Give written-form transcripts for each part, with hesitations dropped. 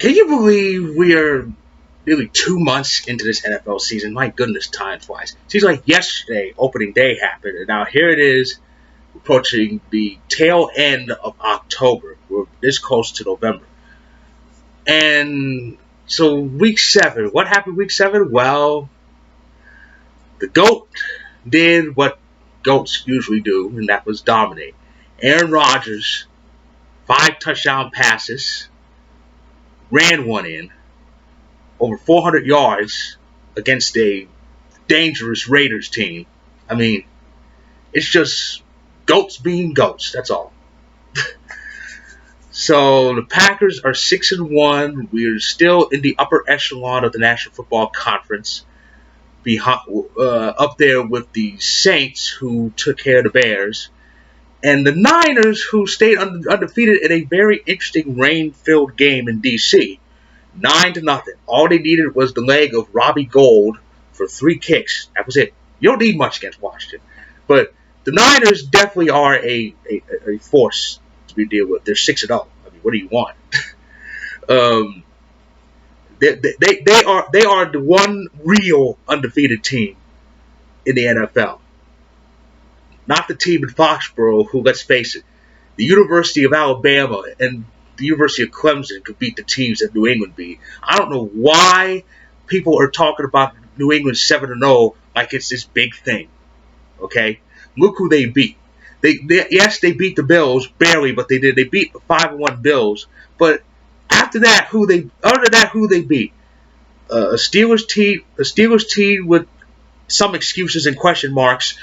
Can you believe we are nearly 2 months into this NFL season? My goodness, time flies. Seems like yesterday opening day happened, and now here it is, approaching the tail end of October. We're this close to November. And so week 7, what happened week 7? Well, the GOAT did what GOATs usually do, and that was dominate. Aaron Rodgers, 5 touchdown passes, ran one in, over 400 yards against a dangerous Raiders team. I mean, it's just GOATs being GOATs, that's all. So the Packers are 6-1. We're still in the upper echelon of the National Football Conference, up there with the Saints, who took care of the Bears, and the Niners, who stayed undefeated in a very interesting rain-filled game in D.C. 9-0. All they needed was the leg of Robbie Gould for 3 kicks. That was it. You don't need much against Washington, but the Niners definitely are a force to be dealt with. They're 6-0. I mean, what do you want? They are the one real undefeated team in the NFL. Not the team in Foxborough, who, let's face it, the University of Alabama and the University of Clemson could beat the teams that New England beat. I don't know why people are talking about New England 7-0 like it's this big thing. Okay, look who they beat. Yes, they beat the Bills barely, but they did. They beat the 5-1 Bills. But after that, who they beat? A Steelers team with some excuses and question marks.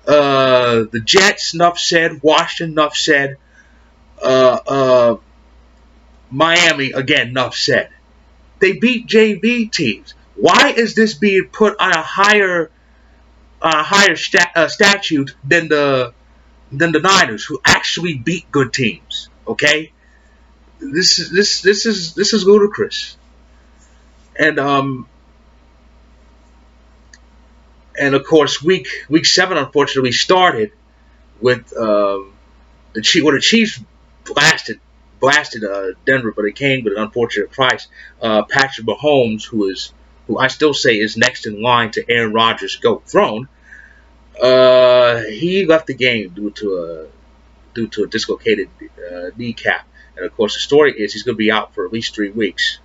The Jets, enough said. Washington, enough said. Miami, again, enough said. They beat JV teams. Why is this being put on a higher statute than the Niners, who actually beat good teams? Okay, this is ludicrous. And of course, week 7 unfortunately started with the Chiefs blasted Denver, but it came with an unfortunate price. Patrick Mahomes, who I still say is next in line to Aaron Rodgers' GOAT throne, he left the game due to a dislocated kneecap. And of course, the story is he's going to be out for at least 3 weeks.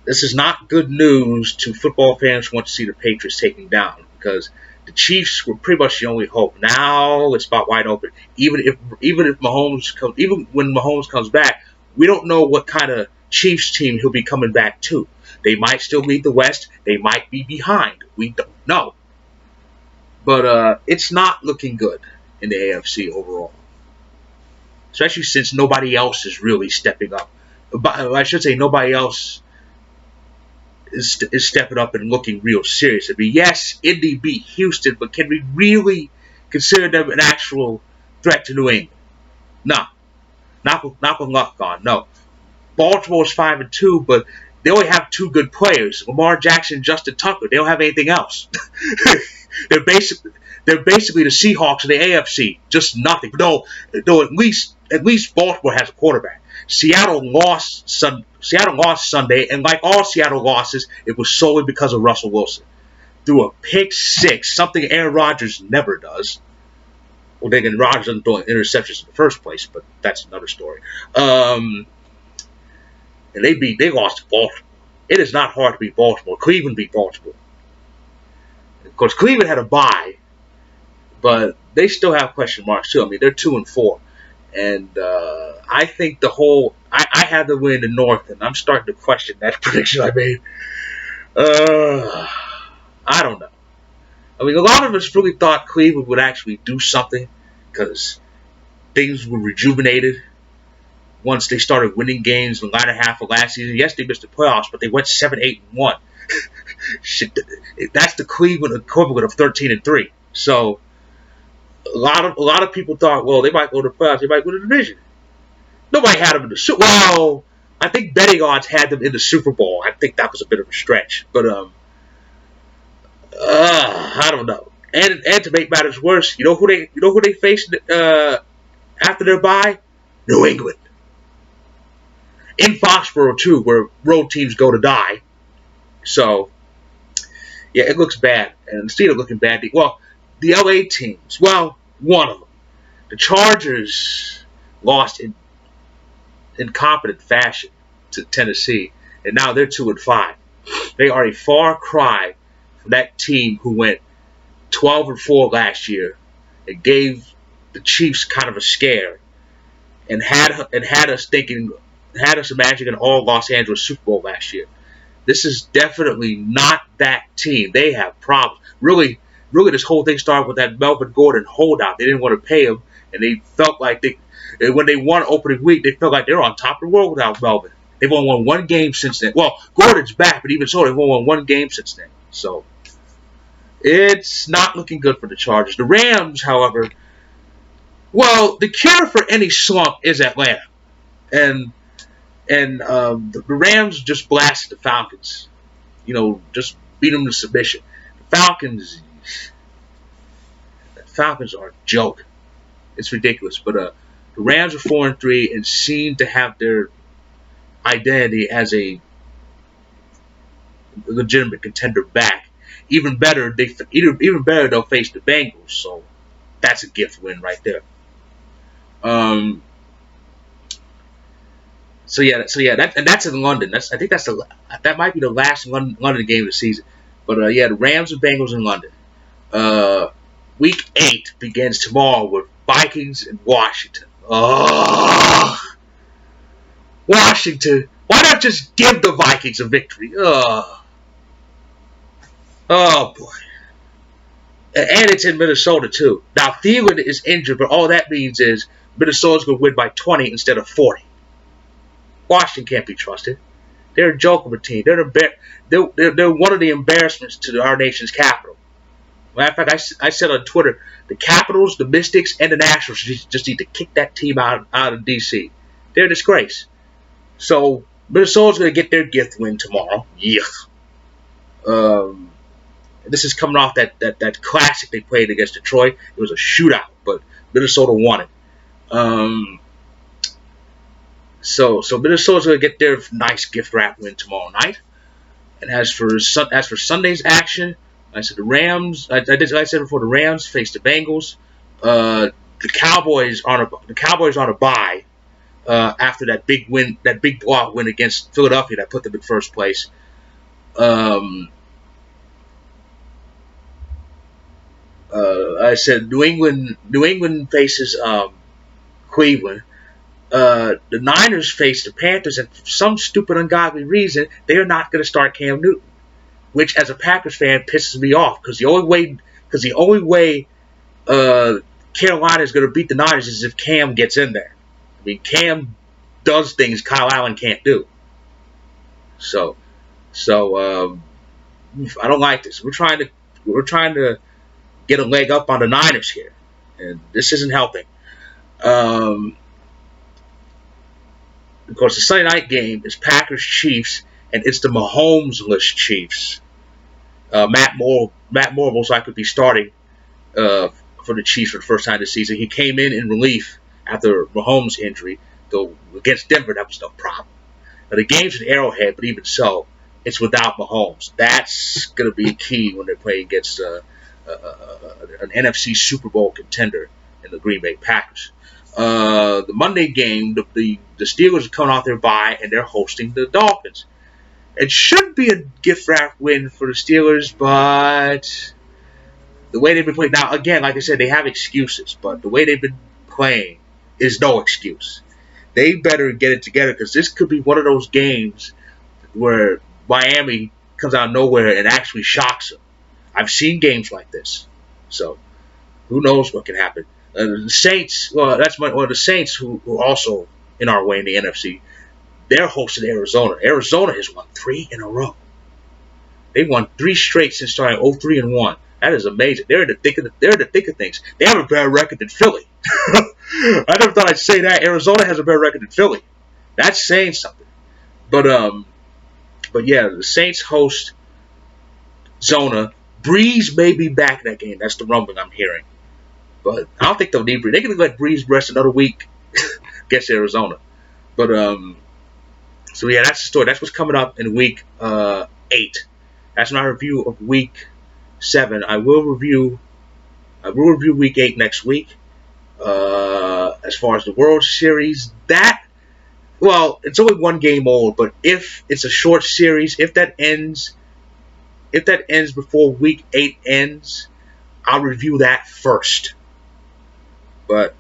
This is not good news to football fans who want to see the Patriots taken down, because the Chiefs were pretty much the only hope. Now it's about wide open. Even when Mahomes comes back, we don't know what kind of Chiefs team he'll be coming back to. They might still lead the West. They might be behind. We don't know. But it's not looking good in the AFC overall, especially since nobody else is really stepping up. But I should say nobody else is stepping up and looking real serious. I mean, yes, Indy beat Houston, but can we really consider them an actual threat to New England? No. Not with Luck gone. No. Baltimore's 5-2, but they only have 2 good players: Lamar Jackson, Justin Tucker. They don't have anything else. They're basically the Seahawks of the AFC. Just nothing. No, at least Baltimore has a quarterback. Seattle lost Sunday, and like all Seattle losses, it was solely because of Russell Wilson. Threw a pick 6, something Aaron Rodgers never does. Well, then Rodgers doesn't throw interceptions in the first place, but that's another story. And they lost to Baltimore. It is not hard to beat Baltimore. Cleveland beat Baltimore. Of course, Cleveland had a bye, but they still have question marks too. I mean, they're 2-4. And I think I had to win the North, and I'm starting to question that prediction I made. I don't know. I mean, a lot of us really thought Cleveland would actually do something, because things were rejuvenated once they started winning games in the latter half of last season. Yes, they missed the playoffs, but they went 7-8-1. That's the Cleveland equivalent of 13-3. So a lot of people thought, well, they might go to the playoffs, they might win the division. Nobody had them in the Super Bowl. Well, I think betting odds had them in the Super Bowl. I think that was a bit of a stretch, but I don't know. And to make matters worse, you know who they faced after their bye? New England. in Foxborough too, where road teams go to die. So yeah, it looks bad, and the Steelers looking bad. Well, the LA teams, well, one of them, the Chargers lost in incompetent fashion to Tennessee, and now they're 2-5. They are a far cry from that team who went 12-4 last year and gave the Chiefs kind of a scare and had us thinking, had us imagining an all Los Angeles Super Bowl last year. This is definitely not that team. They have problems. Really, this whole thing started with that Melvin Gordon holdout. They didn't want to pay him, and they felt like when they won opening week, they felt like they were on top of the world without Melvin. They've only won one game since then. Well, Gordon's back, but even so, they've only won one game since then. So it's not looking good for the Chargers. The Rams, however, well, the cure for any slump is Atlanta, and the Rams just blasted the Falcons. Just beat them to submission. The Falcons are a joke. It's ridiculous. But the Rams are 4-3 and seem to have their identity as a legitimate contender back. Even better, they'll face the Bengals. So that's a gift win right there. So that's in London. I think that might be the last London game of the season. But the Rams and Bengals in London. Week 8 begins tomorrow with Vikings and Washington. Washington. Why not just give the Vikings a victory? Oh boy. And it's in Minnesota too. Now Thielen is injured, but all that means is Minnesota's going to win by 20 instead of 40. Washington can't be trusted. They're a joke of a team. They're one of the embarrassments to our nation's capital. Matter of fact, I said on Twitter, the Capitals, the Mystics, and the Nationals just need to kick that team out of D.C. They're a disgrace. So Minnesota's going to get their gift win tomorrow. Yeah. This is coming off that classic they played against Detroit. It was a shootout, but Minnesota won it. So Minnesota's going to get their nice gift wrap win tomorrow night. And as for Sunday's action, I said the Rams. I said before, the Rams face the Bengals. The Cowboys on a bye after that big blowout win against Philadelphia that put them in first place. I said New England faces Cleveland. The Niners face the Panthers, and for some stupid, ungodly reason, they are not going to start Cam Newton, which, as a Packers fan, pisses me off because the only way Carolina is going to beat the Niners is if Cam gets in there. I mean, Cam does things Kyle Allen can't do. So I don't like this. We're trying to get a leg up on the Niners here, and this isn't helping. Of course, the Sunday night game is Packers-Chiefs, and it's the Mahomes-less Chiefs. Matt Moore most likely be starting for the Chiefs for the first time this season. He came in relief after Mahomes' injury, though against Denver that was no problem. Now, the game's at Arrowhead, but even so, it's without Mahomes. That's going to be a key when they're playing against an NFC Super Bowl contender in the Green Bay Packers. The Monday game, the Steelers are coming off their bye, and they're hosting the Dolphins. It should be a gift wrap win for the Steelers, but the way they've been playing now, again, like I said, they have excuses, but the way they've been playing is no excuse. They better get it together because this could be one of those games where Miami comes out of nowhere and actually shocks them. I've seen games like this, so who knows what can happen. The Saints, the Saints who are also in our way in the NFC, they're hosting Arizona. Arizona has won 3 in a row. They won 3 straight since starting 0-3-1. That is amazing. They're in the thick of things. They have a better record than Philly. I never thought I'd say that. Arizona has a better record than Philly. That's saying something. But yeah, the Saints host Zona. Breeze may be back in that game. That's the rumbling I'm hearing. But I don't think they'll need Breeze. They can let Breeze rest another week against Arizona. But So yeah, that's the story. That's what's coming up in week 8. That's my review of week 7. I will review week 8 next week. As far as the World Series, it's only one game old, but if it's a short series, if that ends before week 8 ends, I'll review that first. But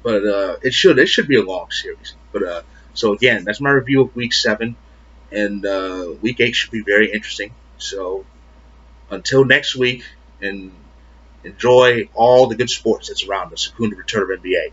it should be a long series. But so again, that's my review of week 7, and week 8 should be very interesting. So until next week, and enjoy all the good sports that's around us, including the return of NBA.